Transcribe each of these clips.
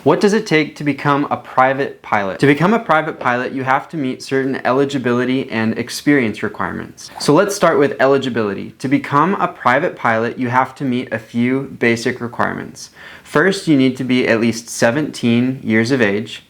What does it take to become a private pilot? To become a private pilot, you have to meet certain eligibility and experience requirements. So let's start with eligibility. To become a private pilot, you have to meet a few basic requirements. First, you need to be at least 17 years of age.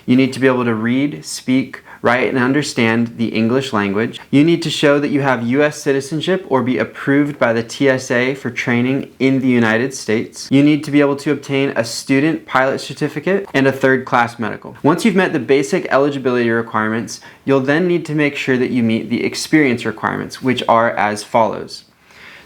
You need to be able to read, speak, write, and understand the English language. You need to show that you have U.S. citizenship or be approved by the TSA for training in the United States. You need to be able to obtain a student pilot certificate and a third-class medical. Once you've met the basic eligibility requirements, you'll then need to make sure that you meet the experience requirements, which are as follows.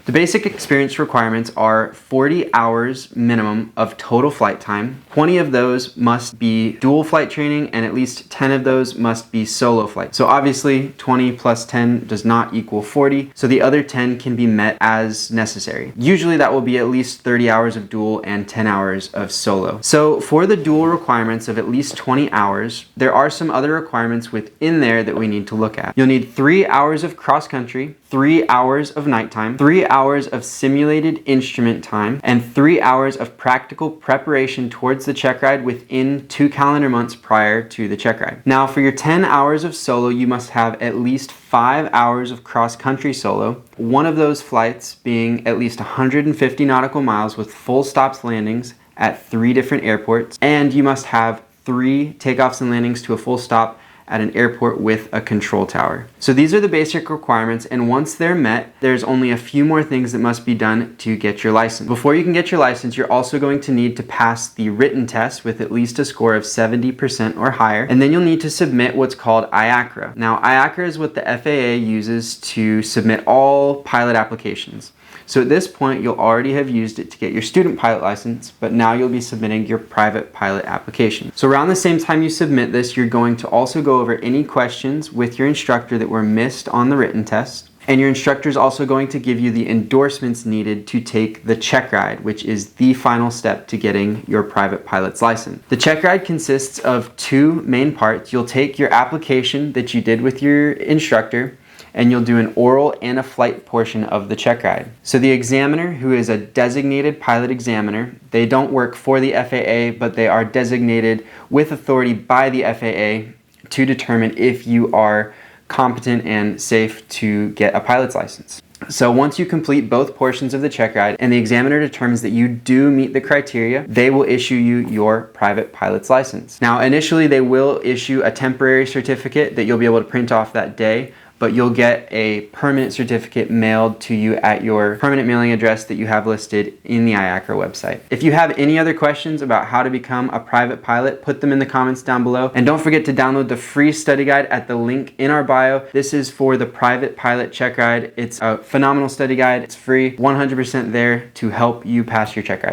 The basic experience requirements are 40 hours minimum of total flight time. 20 of those must be dual flight training and at least 10 of those must be solo flight. So obviously 20 plus 10 does not equal 40, so the other 10 can be met as necessary. Usually that will be at least 30 hours of dual and 10 hours of solo. So for the dual requirements of at least 20 hours, there are some other requirements within there that we need to look at. You'll need 3 hours of cross country, 3 hours of nighttime, 3 hours of simulated instrument time, and 3 hours of practical preparation towards the check ride within 2 calendar months prior to the check ride. Now for your 10 hours of solo, you must have at least 5 hours of cross-country solo, one of those flights being at least 150 nautical miles with full stops landings at 3 different airports, and you must have 3 takeoffs and landings to a full stop at an airport with a control tower. So these are the basic requirements, and once they're met, there's only a few more things that must be done to get your license. Before you can get your license, you're also going to need to pass the written test with at least a score of 70% or higher, and then you'll need to submit what's called ICRA. Now, ICRA is what the FAA uses to submit all pilot applications. So at this point, you'll already have used it to get your student pilot license, but now you'll be submitting your private pilot application. So around the same time you submit this, you're going to also go over any questions with your instructor that were missed on the written test. And your instructor is also going to give you the endorsements needed to take the check ride, which is the final step to getting your private pilot's license. The check ride consists of 2 main parts. You'll take your application that you did with your instructor, and you'll do an oral and a flight portion of the check ride. So the examiner, who is a designated pilot examiner, they don't work for the FAA, but they are designated with authority by the FAA to determine if you are competent and safe to get a pilot's license. So once you complete both portions of the check ride and the examiner determines that you do meet the criteria, they will issue you your private pilot's license. Now, initially they will issue a temporary certificate that you'll be able to print off that day, but you'll get a permanent certificate mailed to you at your permanent mailing address that you have listed in the ICRA website. If you have any other questions about how to become a private pilot, put them in the comments down below. And don't forget to download the free study guide at the link in our bio. This is for the private pilot check ride. It's a phenomenal study guide. It's free, 100% there to help you pass your check ride.